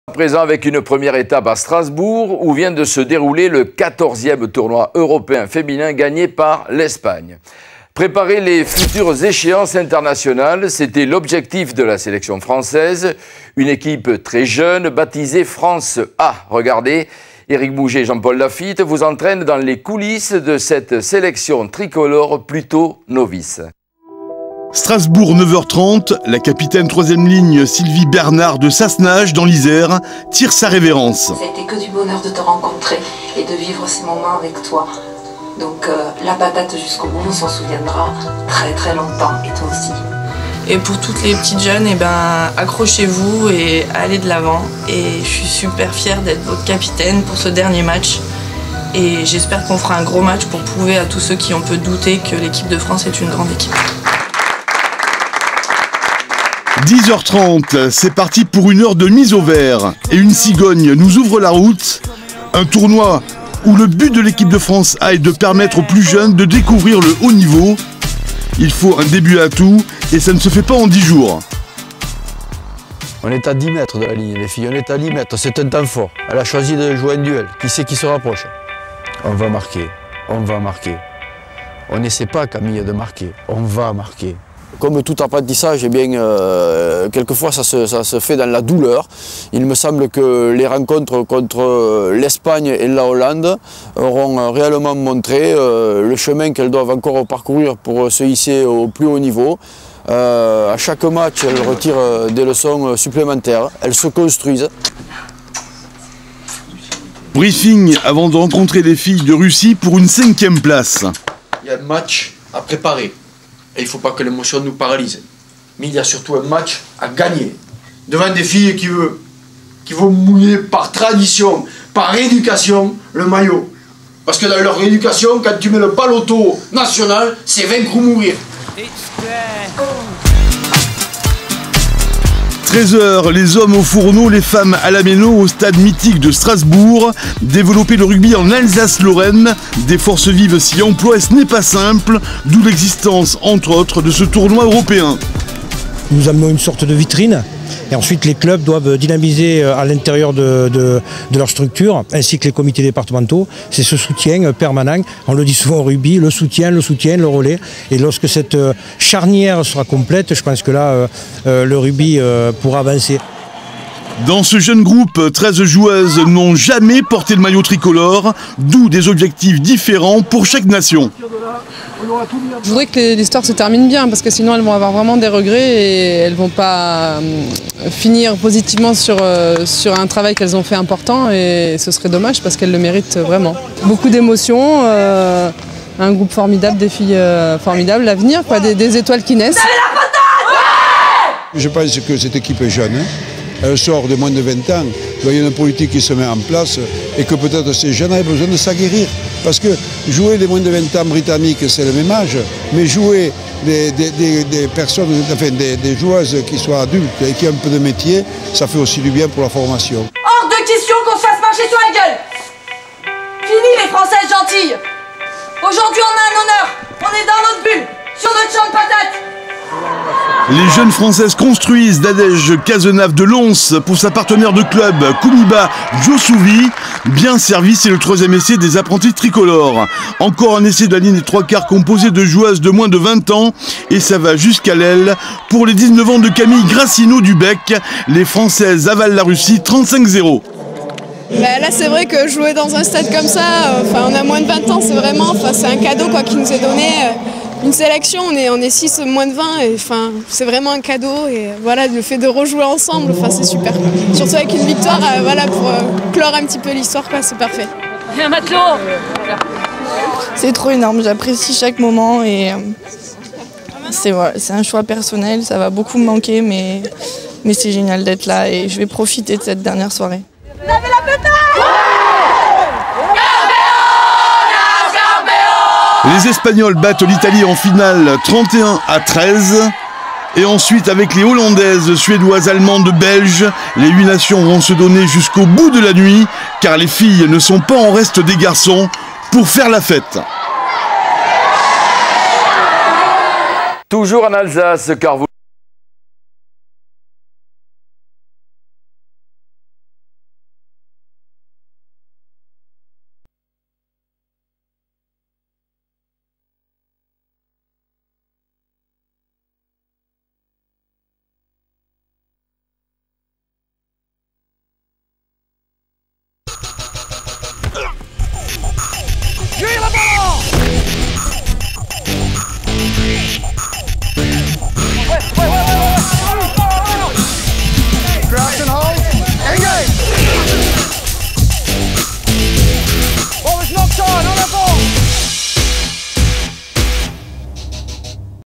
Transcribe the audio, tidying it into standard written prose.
À présent avec une première étape à Strasbourg où vient de se dérouler le 14e tournoi européen féminin gagné par l'Espagne. Préparer les futures échéances internationales, c'était l'objectif de la sélection française. Une équipe très jeune baptisée France A. Regardez, Éric Bouget et Jean-Paul Lafitte vous entraînent dans les coulisses de cette sélection tricolore plutôt novice. Strasbourg 9h30, la capitaine 3e ligne Sylvie Bernard de Sassenage dans l'Isère tire sa révérence. Ça a été que du bonheur de te rencontrer et de vivre ces moments avec toi. Donc la patate jusqu'au bout, on s'en souviendra très très longtemps et toi aussi. Et pour toutes les petites jeunes, accrochez-vous et allez de l'avant. Et je suis super fière d'être votre capitaine pour ce dernier match. Et j'espère qu'on fera un gros match pour prouver à tous ceux qui ont peu douté que l'équipe de France est une grande équipe. 10h30, c'est parti pour une heure de mise au vert. Et une cigogne nous ouvre la route. Un tournoi où le but de l'équipe de France A est de permettre aux plus jeunes de découvrir le haut niveau. Il faut un début à tout et ça ne se fait pas en 10 jours. On est à 10 mètres de la ligne, les filles, on est à 10 mètres, c'est un temps fort. Elle a choisi de jouer un duel, qui c'est qui se rapproche? On va marquer, on va marquer. On n'essaie pas, Camille, de marquer, on va marquer. Comme tout apprentissage, quelquefois ça se fait dans la douleur. Il me semble que les rencontres contre l'Espagne et la Hollande auront réellement montré le chemin qu'elles doivent encore parcourir pour se hisser au plus haut niveau. À chaque match, elles retirent des leçons supplémentaires, elles se construisent. Briefing avant de rencontrer les filles de Russie pour une 5e place. Il y a un match à préparer. Et il ne faut pas que l'émotion nous paralyse. Mais il y a surtout un match à gagner. Devant des filles qui vont mouiller par tradition, par éducation, le maillot. Parce que dans leur éducation, quand tu mets le ballotto national, c'est vaincre ou mourir. 13h, les hommes au fourneau, les femmes à la méno au stade mythique de Strasbourg. Développer le rugby en Alsace-Lorraine, des forces vives s'y emploient et ce n'est pas simple, d'où l'existence, entre autres, de ce tournoi européen. Nous amenons une sorte de vitrine et ensuite les clubs doivent dynamiser à l'intérieur de leur structure ainsi que les comités départementaux. C'est ce soutien permanent, on le dit souvent au rugby, le soutien, le relais. Et lorsque cette charnière sera complète, je pense que là, le rugby pourra avancer. Dans ce jeune groupe, 13 joueuses n'ont jamais porté le maillot tricolore, d'où des objectifs différents pour chaque nation. Je voudrais que l'histoire se termine bien parce que sinon elles vont avoir vraiment des regrets et elles ne vont pas finir positivement sur un travail qu'elles ont fait important et ce serait dommage parce qu'elles le méritent vraiment. Beaucoup d'émotions, un groupe formidable, des filles formidables, l'avenir, des étoiles qui naissent. Je pense que cette équipe est jeune. Elle sort de moins de 20 ans, il y a une politique qui se met en place et que peut-être ces jeunes avaient besoin de s'aguerrir. Parce que jouer les moins de 20 ans britanniques, c'est le même âge, mais jouer des personnes, enfin des joueuses qui soient adultes et qui ont un peu de métier, ça fait aussi du bien pour la formation. Hors de question qu'on se fasse marcher sur la gueule. Fini les Françaises gentilles. Aujourd'hui on a un honneur, on est dans notre bulle, sur notre champ de patates. Les jeunes françaises construisent Nadège Cazenave de Lons pour sa partenaire de club Koumiba Djosouvi. Bien servi, c'est le 3e essai des apprentis tricolores. Encore un essai de la ligne des 3/4 composé de joueuses de moins de 20 ans et ça va jusqu'à l'aile. Pour les 19 ans de Camille Grassino du Bec, les Françaises avalent la Russie 35-0. Là c'est vrai que jouer dans un stade comme ça, on a moins de 20 ans, c'est un cadeau qui nous est donné. Une sélection, on est 6 moins de 20 et c'est vraiment un cadeau et voilà, le fait de rejouer ensemble, c'est super. Surtout avec une victoire, pour clore un petit peu l'histoire, c'est parfait. Un matelot. C'est trop énorme, j'apprécie chaque moment et c'est un choix personnel, ça va beaucoup me manquer mais c'est génial d'être là et je vais profiter de cette dernière soirée. Vous avez la pétale. Les Espagnols battent l'Italie en finale 31-13. Et ensuite, avec les Hollandaises, Suédoises, Allemandes, Belges, les 8 nations vont se donner jusqu'au bout de la nuit, car les filles ne sont pas en reste des garçons pour faire la fête. Toujours en Alsace, car vous